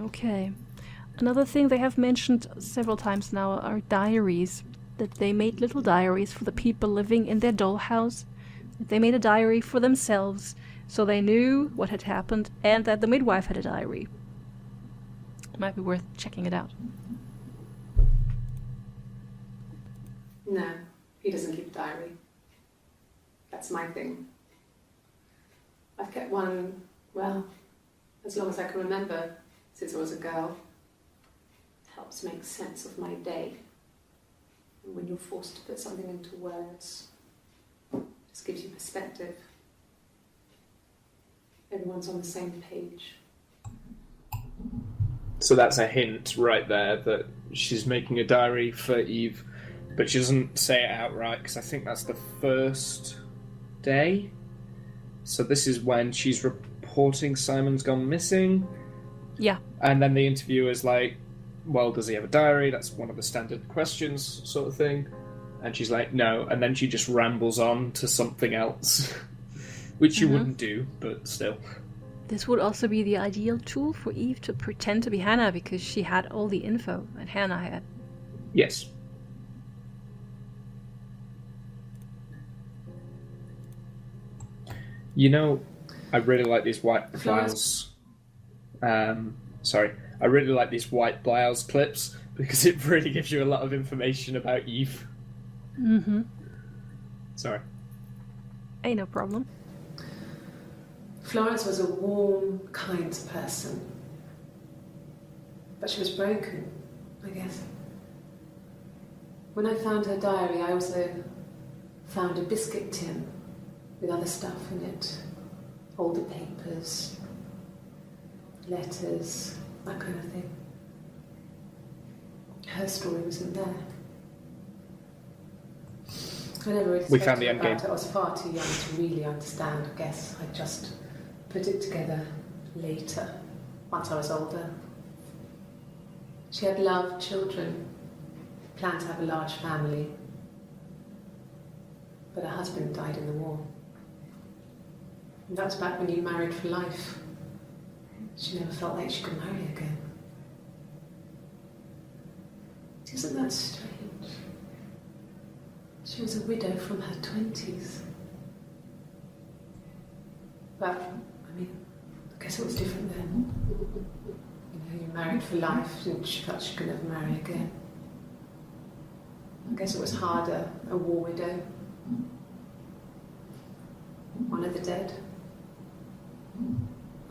Okay. Another thing they have mentioned several times now are diaries. That they made little diaries for the people living in their dollhouse. They made a diary for themselves, so they knew what had happened, and that the midwife had a diary. It might be worth checking it out. No, he doesn't keep a diary. That's my thing. I've kept one, well, as long as I can remember, since I was a girl. It helps make sense of my day. And when you're forced to put something into words, it just gives you perspective. Everyone's on the same page. So that's a hint right there that she's making a diary for Eve, but she doesn't say it outright, because I think that's the first day. So this is when she's reporting Simon's gone missing. Yeah. And then the interviewer's like, well, does he have a diary? That's one of the standard questions, sort of thing. And she's like, no. And then she just rambles on to something else, which you wouldn't do, but still. This would also be the ideal tool for Eve to pretend to be Hannah, because she had all the info that Hannah had. Yes. You know, I really like these white blouse. I really like these white blouse clips because it really gives you a lot of information about Eve. Mm-hmm. Sorry. Ain't no problem. Florence was a warm, kind person. But she was broken, I guess. When I found her diary, I also found a biscuit tin with other stuff in it. Older papers, letters, that kind of thing. Her story wasn't there. I never really We found spoke the end about game. it. I was far too young to really understand, I guess. I just put it together later, once I was older. She had loved children, planned to have a large family, but her husband died in the war. And that was back when you married for life. She never felt like she could marry again. Isn't that strange? She was a widow from her 20s. But, I mean, I guess it was different then. You know, you married for life, and she felt she could never marry again. I guess it was harder, a war widow. One of the dead.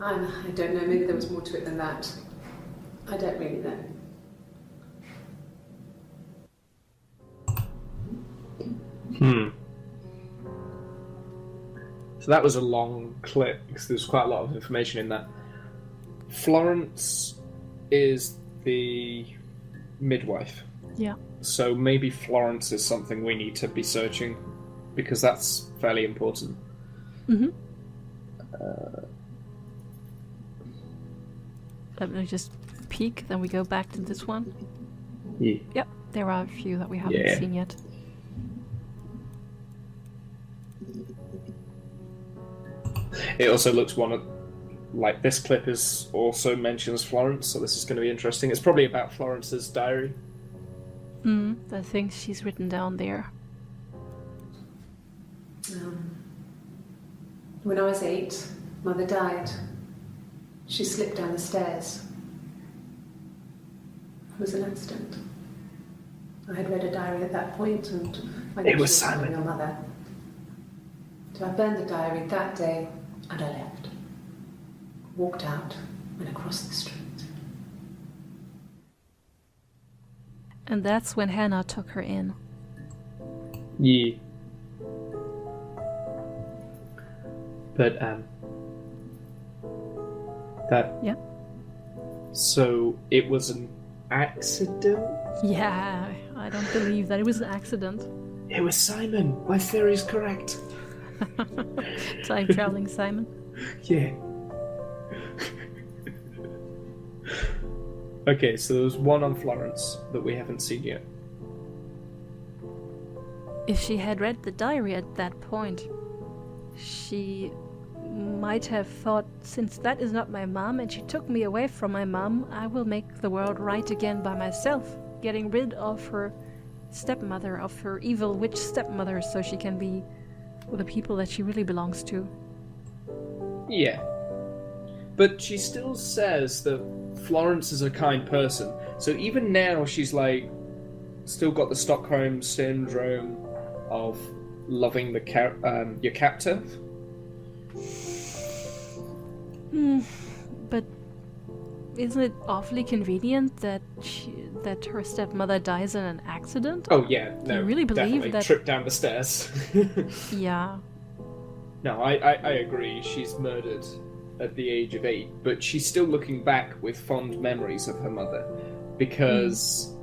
I don't know, maybe there was more to it than that. I don't really know. So that was a long clip because there's quite a lot of information in that. Florence is the midwife. Yeah. So maybe Florence is something we need to be searching because that's fairly important. Mm-hmm. Let me just peek, then we go back to this one. Yeah. Yep, there are a few that we haven't seen yet. It also looks like this clip is also mentions Florence, so this is going to be interesting. It's probably about Florence's diary. The things she's written down there. When I was 8, Mother died. She slipped down the stairs. It was an accident. I had read a diary at that point, and I knew It was she was Simon. your mother. So I burned the diary that day, and I left. Walked out and across the street. And that's when Hannah took her in. Yeah. But, that... Yeah. So, it was an accident? Yeah, I don't believe that it was an accident. It was Simon! My theory's correct! Time traveling Simon. Yeah. Okay, so there was one on Florence that we haven't seen yet. If she had read the diary at that point, she might have thought, since that is not my mom and she took me away from my mom, I will make the world right again by myself, getting rid of her stepmother, of her evil witch stepmother, so she can be with the people that she really belongs to. Yeah. But she still says that Florence is a kind person. So even now she's like, still got the Stockholm syndrome of loving the your captive. But isn't it awfully convenient that her stepmother dies in an accident? Oh yeah, no, you really believe definitely. that? Tripped down the stairs. Yeah. No, I agree. She's murdered at the age of 8, but she's still looking back with fond memories of her mother because,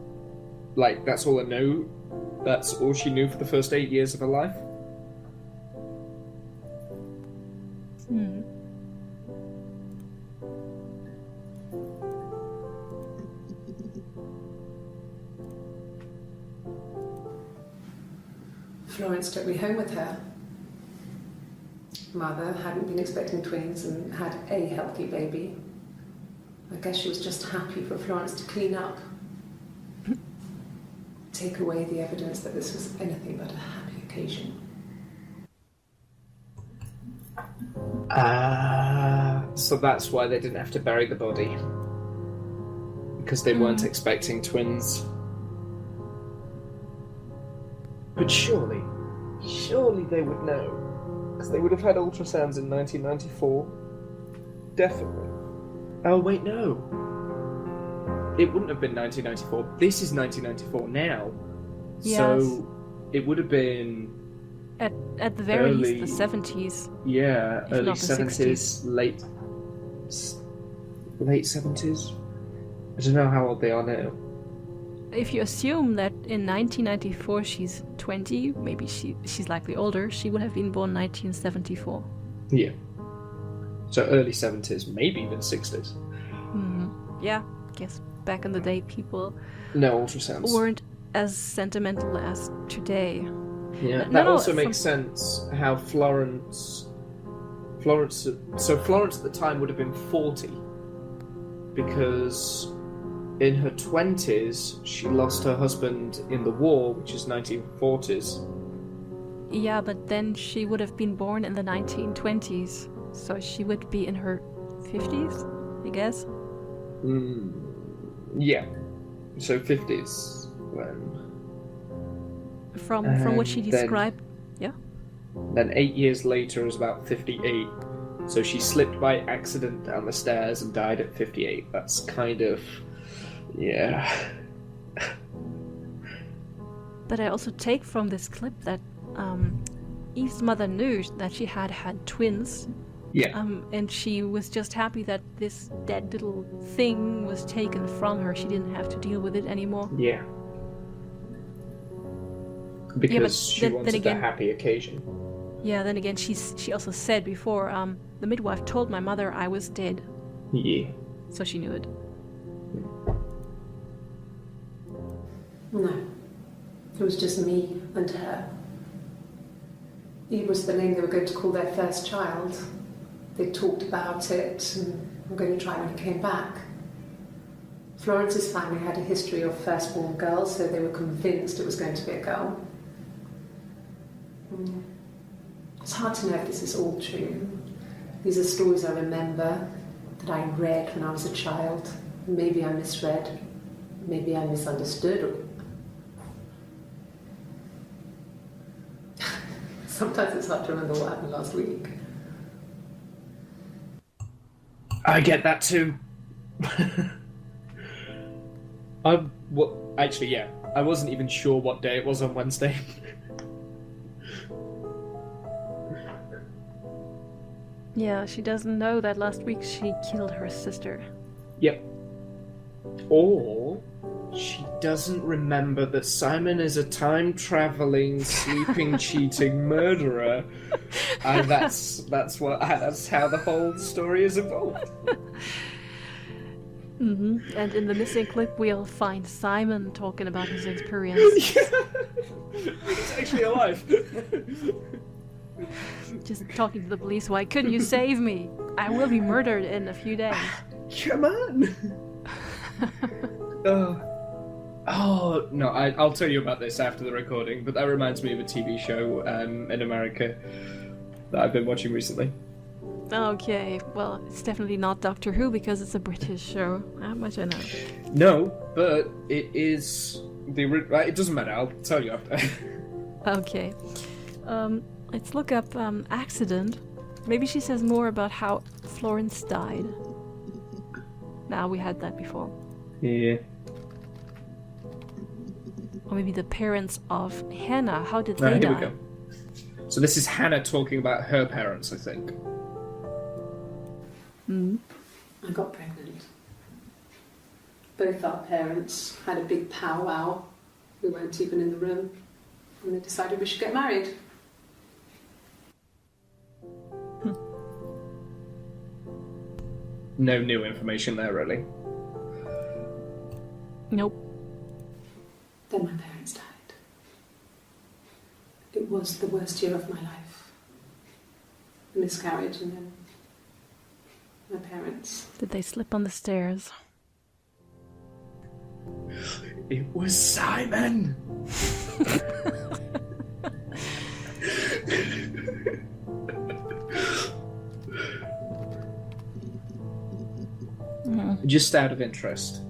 like, that's all I know. That's all she knew for the first 8 years of her life. Florence took me home with her. Mother hadn't been expecting twins and had a healthy baby. I guess she was just happy for Florence to clean up. Take away the evidence that this was anything but a happy occasion. So that's why they didn't have to bury the body. Because they weren't expecting twins. But surely they would know. Because they would have had ultrasounds in 1994. Definitely. Oh, wait, no. It wouldn't have been 1994. This is 1994 now. Yes. So it would have been... At the very least, the 70s. Yeah, if early not the 70s, late 70s. I don't know how old they are now. If you assume that in 1994 she's 20, maybe she's likely older, she would have been born 1974. Yeah. So early 70s, maybe even 60s. Yeah, I guess back in the day people No ultrasounds. weren't as sentimental as today. Yeah, No, that no, also from- makes sense how Florence at the time would have been 40 because in her 20s she lost her husband in the war, which is 1940s. Yeah, but then she would have been born in the 1920s, so she would be in her 50s, I guess. Yeah, so 50s when. From what she described, yeah. Then 8 years later is about 58. So she slipped by accident down the stairs and died at 58. That's kind of... yeah. But I also take from this clip that Eve's mother knew that she had twins. Yeah. And she was just happy that this dead little thing was taken from her. She didn't have to deal with it anymore. Yeah. Because but she then wanted again- a happy occasion. Yeah, then again, she also said before, the midwife told my mother I was dead, Yeah. so she knew it. No, it was just me and her. Eve was the name they were going to call their first child. They talked about it and were going to try when he came back. Florence's family had a history of firstborn girls, so they were convinced it was going to be a girl. It's hard to know if this is all true. These are stories I remember that I read when I was a child. Maybe I misread, maybe I misunderstood. Sometimes it's hard to remember what happened last week. I get that too. Actually, yeah. I wasn't even sure what day it was on Wednesday. Yeah, she doesn't know that last week she killed her sister. Yep. Or she doesn't remember that Simon is a time-traveling, sleeping, cheating murderer, and that's how the whole story is evolved. And in the missing clip, we'll find Simon talking about his experience. He's actually alive. Just talking to the police. Why couldn't you save me? I will be murdered in a few days. Come on. Oh no, I'll tell you about this after the recording. But that reminds me of a TV show in America that I've been watching recently. Okay, well, it's definitely not Doctor Who because it's a British show. How much I know. No, but it is it doesn't matter. I'll tell you after. Okay. Let's look up accident. Maybe she says more about how Florence died. Now we had that before. Yeah. Or maybe the parents of Hannah. How did No, they here die? we go. So this is Hannah talking about her parents, I think. I got pregnant. Both our parents had a big powwow. We weren't even in the room. And they decided we should get married. No new information there, really. Nope. Then my parents died. It was the worst year of my life. A miscarriage and then my parents. Did they slip on the stairs? It was Simon! Just out of interest,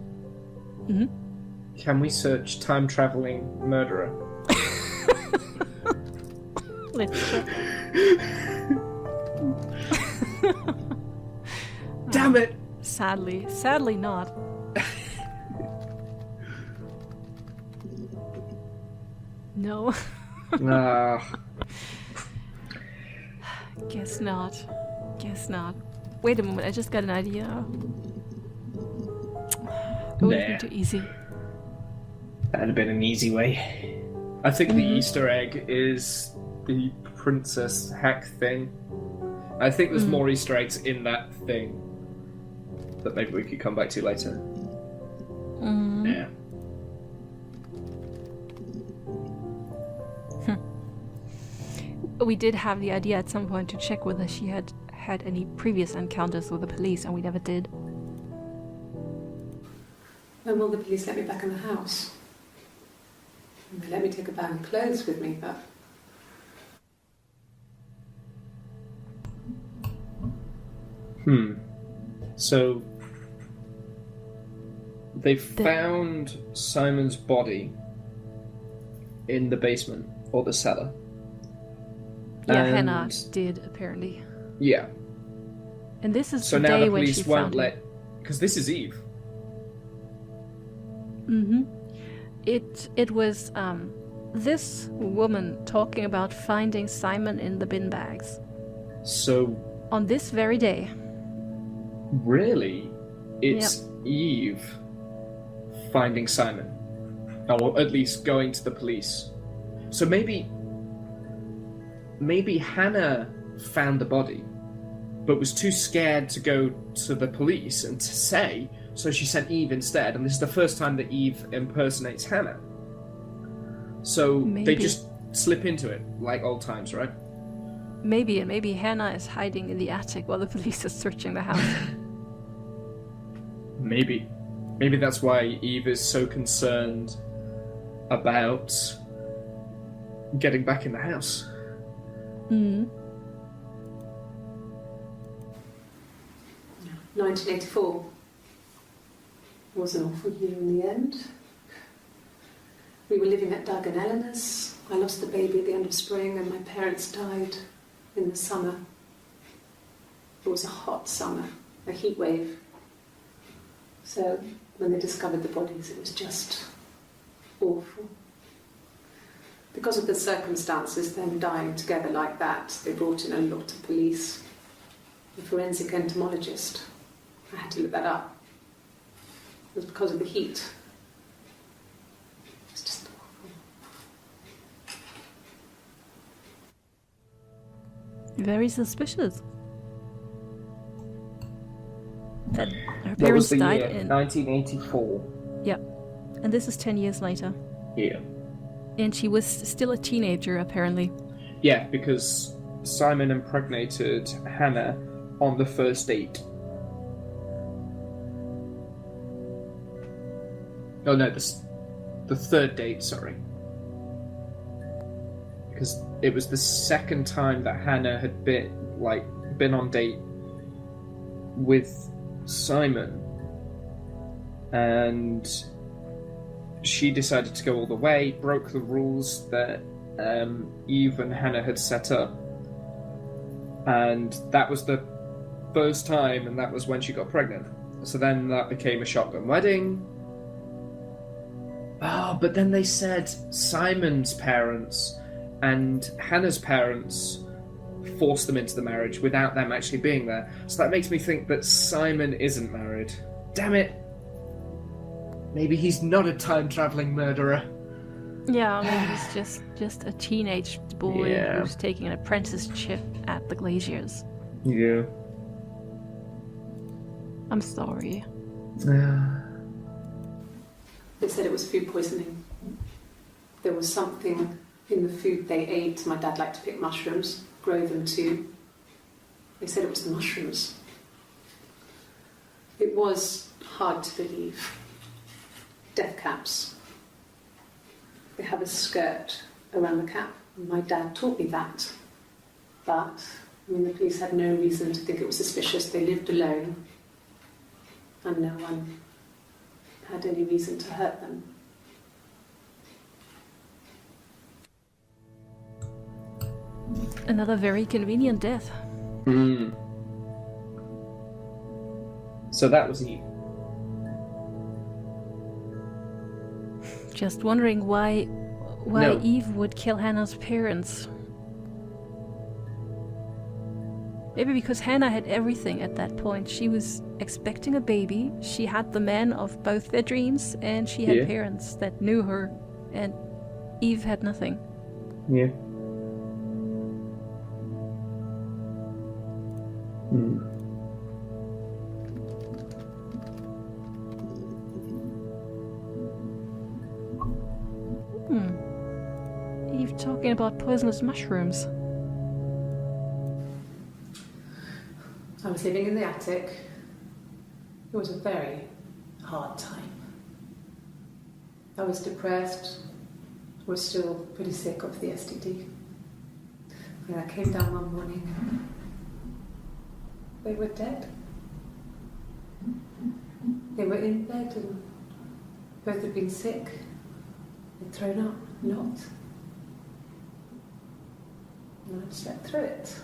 can we search time traveling murderer? Let's check. Damn it! Sadly not. No. Guess not. Wait a moment, I just got an idea. It would have been too easy. That'd have been an easy way. I think the Easter egg is the princess hack thing. I think there's more Easter eggs in that thing that maybe we could come back to later. Yeah. We did have the idea at some point to check whether she had had any previous encounters with the police, and we never did. When will the police let me back in the house? And they let me take a bag of clothes with me, but... So... they found Simon's body in the basement, or the cellar. Yeah, And- Hannah did, apparently. Yeah. And this is So the now day the when she police won't found him. let... Because this is Eve. It was this woman talking about finding Simon in the bin bags So, on this very day. really, it's Eve finding Simon. Or at least going to the police. So maybe Hannah found the body, but was too scared to go to the police and to say, so she sent Eve instead, and this is the first time that Eve impersonates Hannah. So they Maybe. just slip into it, like old times, right? Maybe, and maybe Hannah is hiding in the attic while the police are searching the house. Maybe. Maybe that's why Eve is so concerned about getting back in the house. 1984 was an awful year in the end. We were living at Doug and Eleanor's. I lost the baby at the end of spring and my parents died in the summer. It was a hot summer, a heat wave. So when they discovered the bodies, it was just awful. Because of the circumstances, them dying together like that, they brought in a lot of police. A forensic entomologist. I had to look that up. It was because of the heat. It's just awful. Very suspicious. That her That was parents the died year in... 1984. Yeah. And this is 10 years later. Yeah. And she was still a teenager, apparently. Yeah, because Simon impregnated Hannah on the first date. Oh no, the third date, sorry. Because it was the second time that Hannah had been on date with Simon, and she decided to go all the way, broke the rules that Eve and Hannah had set up, and that was the first time, and that was when she got pregnant. So then that became a shotgun wedding. Oh, but then they said Simon's parents and Hannah's parents forced them into the marriage without them actually being there. So that makes me think that Simon isn't married. Damn it! Maybe he's not a time-traveling murderer. Yeah, maybe he's just a teenage boy Yeah. who's taking an apprenticeship at the Glaciers. Yeah. I'm sorry. They said it was food poisoning. There was something in the food they ate. My dad liked to pick mushrooms, grow them too. They said it was the mushrooms. It was hard to believe. Death caps. They have a skirt around the cap. My dad taught me that. But, the police had no reason to think it was suspicious. They lived alone. And no one had any reason to hurt them. Another very convenient death. So that was Eve. Just wondering why No. Eve would kill Hannah's parents. Maybe because Hannah had everything at that point. She was expecting a baby, she had the man of both their dreams, and she had Yeah. parents that knew her, and Eve had nothing. Yeah. Eve talking about poisonous mushrooms. I was living in the attic. It was a very hard time. I was depressed, was still pretty sick of the STD. And I came down one morning. They were dead. They were in bed and both had been sick and thrown up, not. And I slept through it.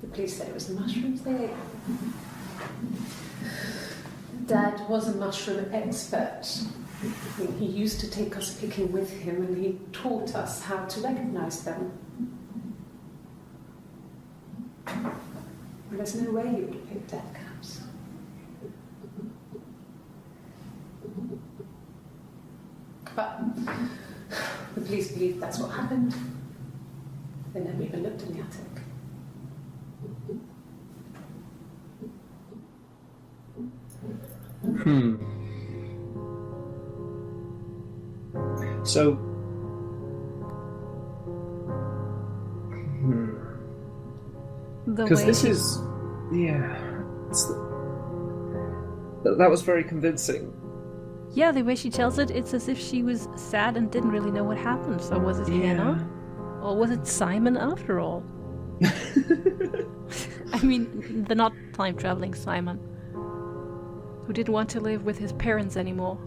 The police said it was the mushrooms they ate. Dad was a mushroom expert. He used to take us picking with him and he taught us how to recognise them. And there's no way you would pick death caps. But the police believe that's what happened. They never even looked in the attic. So, The because way this he- is, that was very convincing. Yeah, the way she tells it, it's as if she was sad and didn't really know what happened. So was it Hannah? Or was it Simon after all? I mean, the not time-traveling Simon, who didn't want to live with his parents anymore.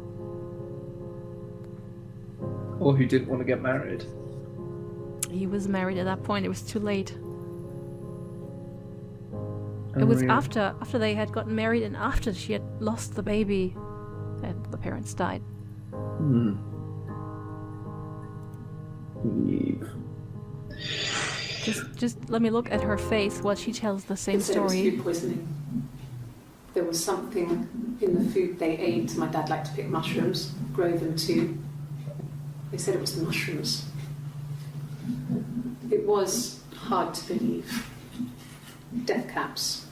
Or who didn't want to get married. He was married at that point, it was too late. It Oh, was yeah. after they had gotten married and after she had lost the baby that the parents died. Eve. Just let me look at her face while she tells the same They said it was story. food poisoning. There was something in the food they ate. My dad liked to pick mushrooms, grow them too. They said it was the mushrooms. It was hard to believe. Death caps.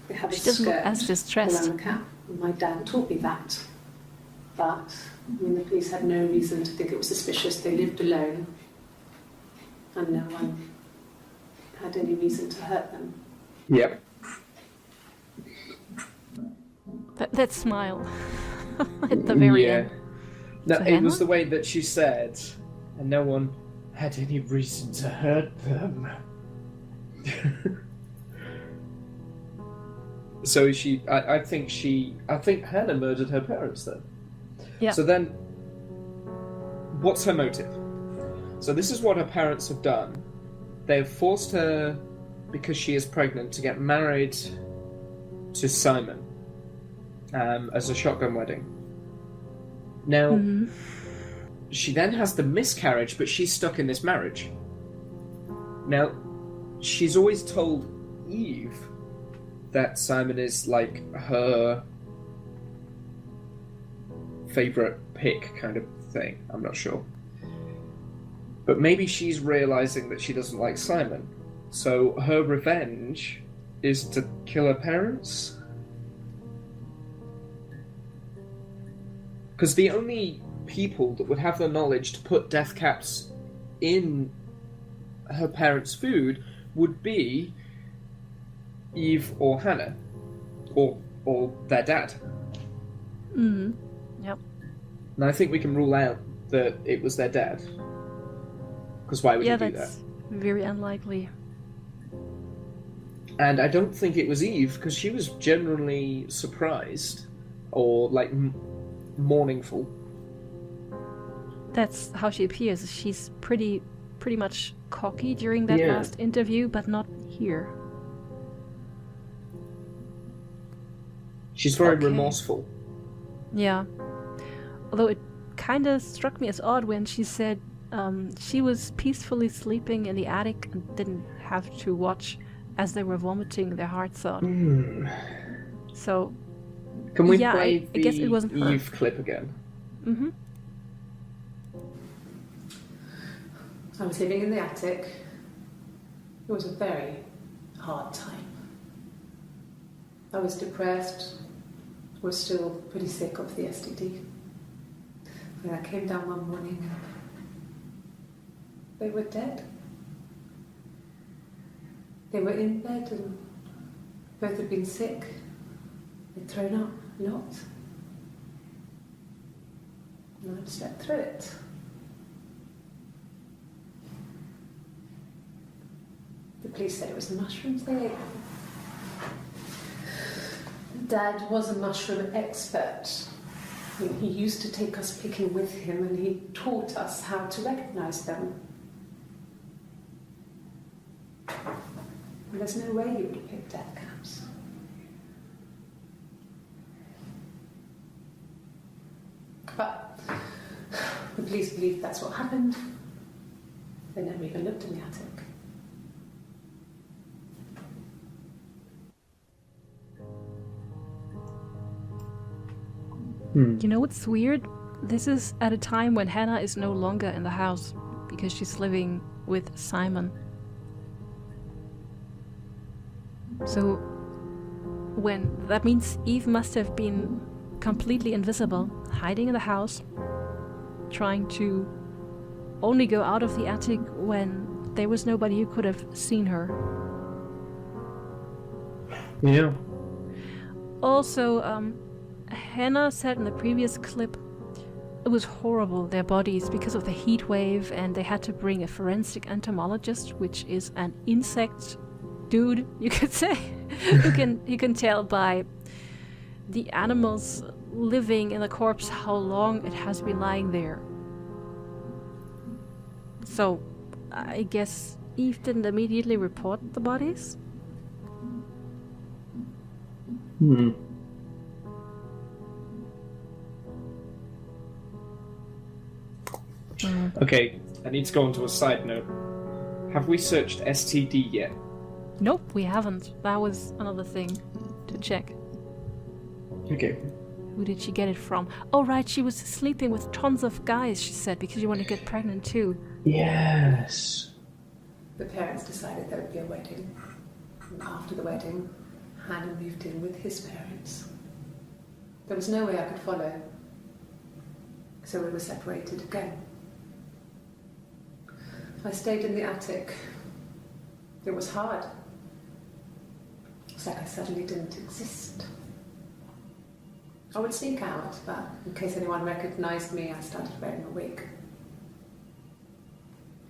They have a She doesn't look skirt as distressed. around the cap. My dad taught me that. But I mean, the police had no reason to think it was suspicious. They lived alone, and no one had any reason to hurt them. Yep. That smile at the very end. No, To it was Hannah? the way that she said, and no one had any reason to hurt them. So I think Hannah murdered her parents then. Yeah. So then, what's her motive? So this is what her parents have done. They have forced her, because she is pregnant, to get married to Simon as a shotgun wedding. Now, she then has the miscarriage, but she's stuck in this marriage. Now, she's always told Eve that Simon is like her favourite pick kind of thing. I'm not sure. But maybe she's realising that she doesn't like Simon. So her revenge is to kill her parents? Because the only people that would have the knowledge to put death caps in her parents' food would be Eve or Hannah, or their dad. Yep. And I think we can rule out that it was their dad. Because why would Yeah, you do that? that's very unlikely. And I don't think it was Eve, because she was generally surprised, or like mournful. That's how she appears. She's pretty much cocky during that Yeah. last interview, but not here. She's very Okay. remorseful. Yeah. Although it kind of struck me as odd when she said she was peacefully sleeping in the attic and didn't have to watch as they were vomiting their hearts out. So, Can we Yeah, play I guess it wasn't her. Eve clip again? I was living in the attic. It was a very hard time. I was depressed, was still pretty sick of the STD. And I came down one morning and they were dead. They were in bed and both had been sick. They'd thrown up a lot. And I'd slept through it. The police said it was the mushrooms they ate. Dad was a mushroom expert. He used to take us picking with him and he taught us how to recognise them. And there's no way he would have picked death caps. But the police believe that's what happened. They never even looked in the attic. You know what's weird? This is at a time when Hannah is no longer in the house because she's living with Simon. So, that means Eve must have been completely invisible, hiding in the house, trying to only go out of the attic when there was nobody who could have seen her. Yeah. Also, Hannah said in the previous clip it was horrible, their bodies, because of the heat wave, and they had to bring a forensic entomologist, which is an insect dude, you could say, you can tell by the animals living in the corpse how long it has been lying there. So, I guess Eve didn't immediately report the bodies? Okay, I need to go on to a side note. Have we searched STD yet? Nope, we haven't. That was another thing to check. Okay. Who did she get it from? Oh, right, she was sleeping with tons of guys, she said, because she wanted to get pregnant too. Yes. The parents decided there would be a wedding. And after the wedding, Hannah moved in with his parents. There was no way I could follow. So we were separated again. I stayed in the attic. It was hard. It's like I suddenly didn't exist. I would sneak out, but in case anyone recognised me, I started wearing a wig.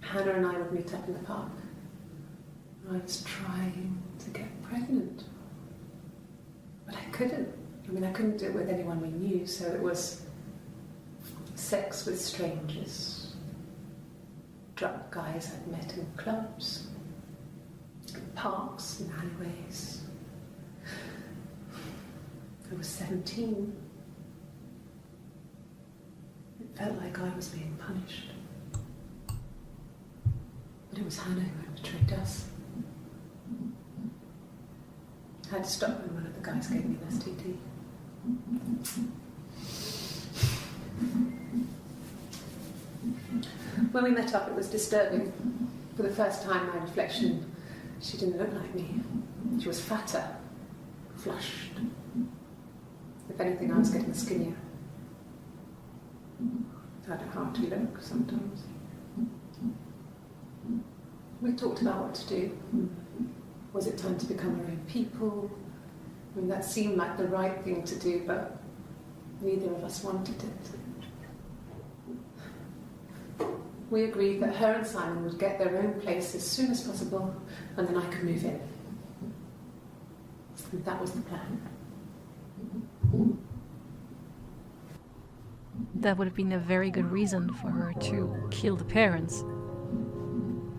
Hannah and I would meet up in the park. I was trying to get pregnant, but I couldn't. I mean, I couldn't do it with anyone we knew, so it was sex with strangers, drunk guys I'd met in clubs, in parks and alleyways. I was 17. It felt like I was being punished. But it was Hannah who had betrayed us. I had to stop when one of the guys gave me an STD. When we met up, it was disturbing. For the first time, my reflection, she didn't look like me. She was fatter, flushed. If anything, I was getting skinnier. I had a hard to look sometimes. We talked about what to do. Was it time to become our own people? I mean, that seemed like the right thing to do, but neither of us wanted it. We agreed that her and Simon would get their own place as soon as possible, and then I could move in. And that was the plan. That would have been a very good reason for her to kill the parents.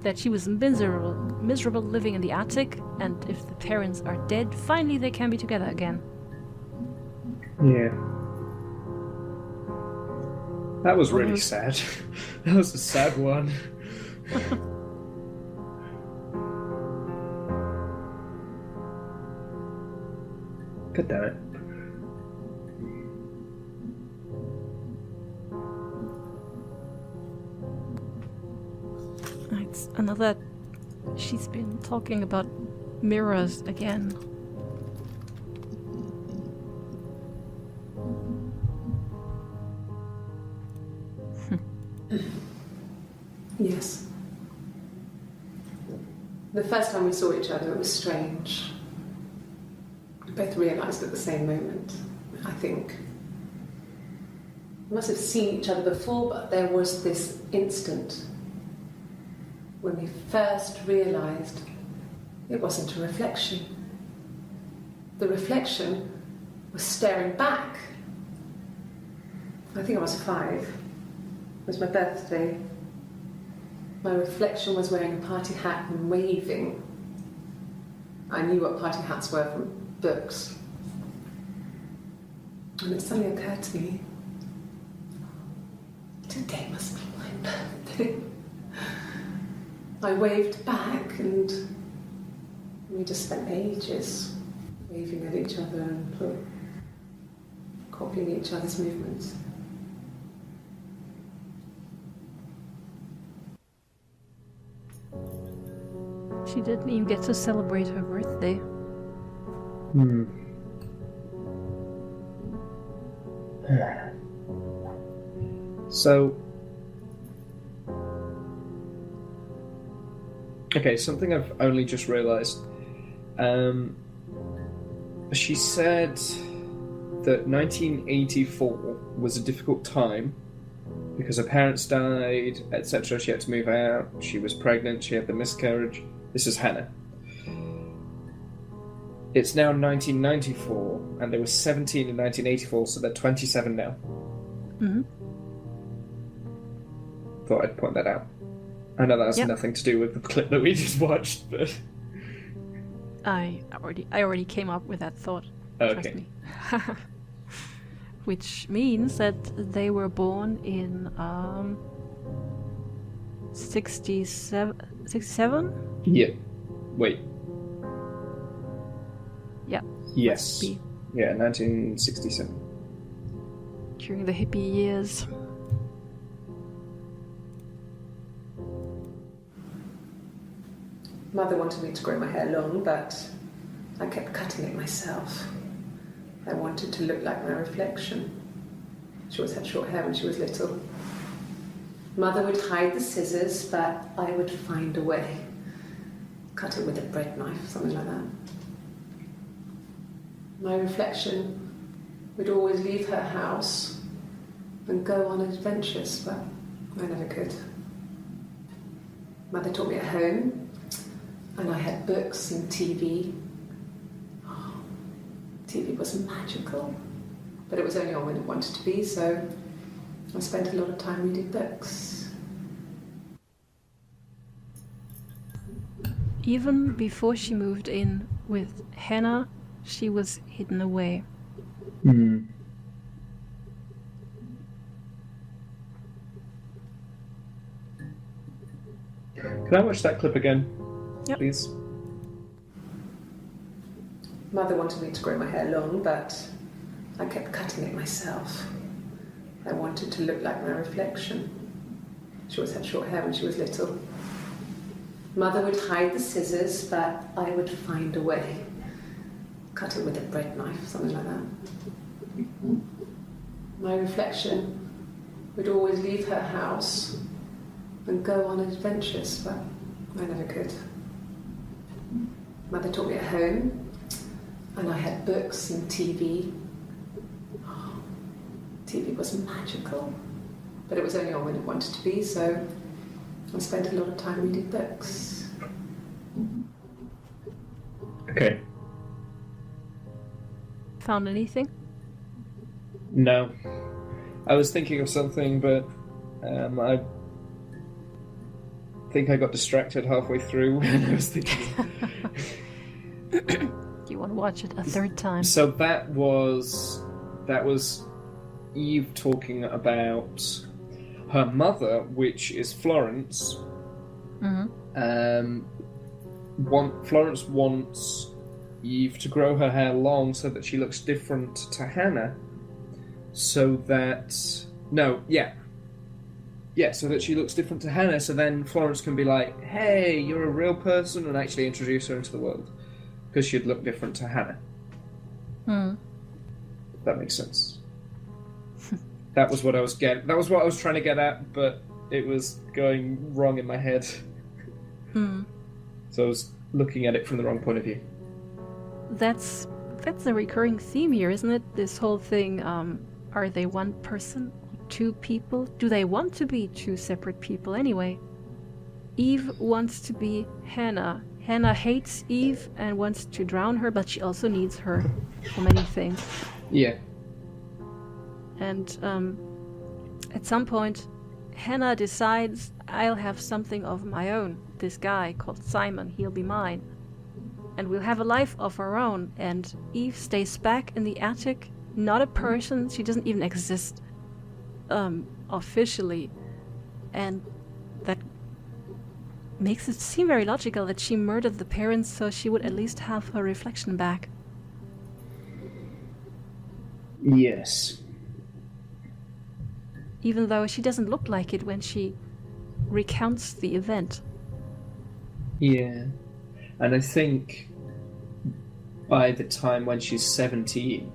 That she was miserable living in the attic, and if the parents are dead, finally they can be together again. Yeah. That was really sad. That was a sad one. God damn it. It's another... She's been talking about mirrors again. Yes. The first time we saw each other, it was strange. We both realised at the same moment, I think. We must have seen each other before, but there was this instant when we first realised it wasn't a reflection. The reflection was staring back. I think I was 5. It was my birthday. My reflection was wearing a party hat and waving. I knew what party hats were from books. And it suddenly occurred to me, today must be my birthday. I waved back and we just spent ages waving at each other and copying each other's movements. She didn't even get to celebrate her birthday. So, okay, something I've only just realised. She said that 1984 was a difficult time because her parents died, etc. She had to move out, she was pregnant, she had the miscarriage. This is Hannah. It's now 1994, and they were 17 in 1984, so they're 27 now. Mm-hmm. Thought I'd point that out. I know that has nothing to do with the clip that we just watched, but... I already came up with that thought. Okay. Trust me. Which means that they were born in 67? Yeah. Wait. Yeah. Yes. Yeah, 1967. During the hippie years. Mother wanted me to grow my hair long, but I kept cutting it myself. I wanted to look like my reflection. She always had short hair when she was little. Mother would hide the scissors, but I would find a way. Cut it with a bread knife, something like that. My reflection would always leave her house and go on adventures, but I never could. Mother taught me at home, and I had books and TV. Oh, TV was magical, but it was only on when it wanted to be, so I spent a lot of time reading books. Even before she moved in with Hannah, she was hidden away. Mm. Can I watch that clip again, Yep. please? Mother wanted me to grow my hair long, but I kept cutting it myself. I wanted to look like my reflection. She always had short hair when she was little. Mother would hide the scissors, but I would find a way. Cut it with a bread knife, something like that. My reflection would always leave her house and go on adventures, but I never could. Mother taught me at home, and I had books and TV. Oh, TV was magical, but it was only on when it wanted to be, so I spent a lot of time reading books. Okay. Found anything? No. I was thinking of something, but I think I got distracted halfway through when I was thinking. Do you want to watch it a third time? So that was Eve talking about her mother, which is Florence. Mm-hmm. Florence wants Eve to grow her hair long so that she looks different to Hannah. So that so that she looks different to Hannah. So then Florence can be like, "Hey, you're a real person," and actually introduce her into the world because she'd look different to Hannah. Hmm. That makes sense. That was what I was trying to get at, but it was going wrong in my head. Hmm. So I was looking at it from the wrong point of view. That's a recurring theme here, isn't it? This whole thing, are they one person or two people? Do they want to be two separate people anyway? Eve wants to be Hannah. Hannah hates Eve and wants to drown her, but she also needs her for many things. Yeah. And at some point, Hannah decides, I'll have something of my own. This guy called Simon, he'll be mine. And we'll have a life of our own. And Eve stays back in the attic, not a person. She doesn't even exist officially. And that makes it seem very logical that she murdered the parents so she would at least have her reflection back. Yes. Even though she doesn't look like it when she recounts the event. Yeah. And I think by the time when she's 17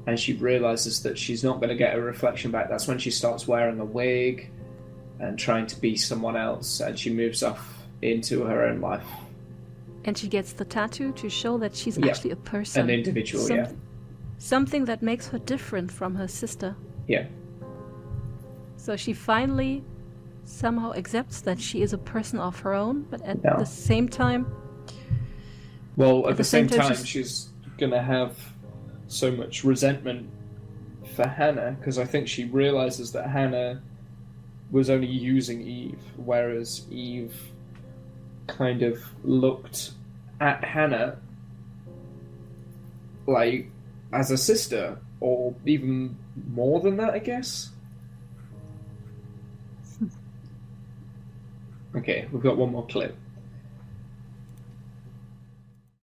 and she realizes that she's not going to get her reflection back, that's when she starts wearing a wig and trying to be someone else, and she moves off into her own life. And she gets the tattoo to show that she's actually a person. An individual, Something that makes her different from her sister. Yeah. So she finally somehow accepts that she is a person of her own, but at the same time... Well, at the same time, she's going to have so much resentment for Hannah, because I think she realizes that Hannah was only using Eve, whereas Eve kind of looked at Hannah like as a sister, or even more than that, I guess. Okay, we've got one more clip.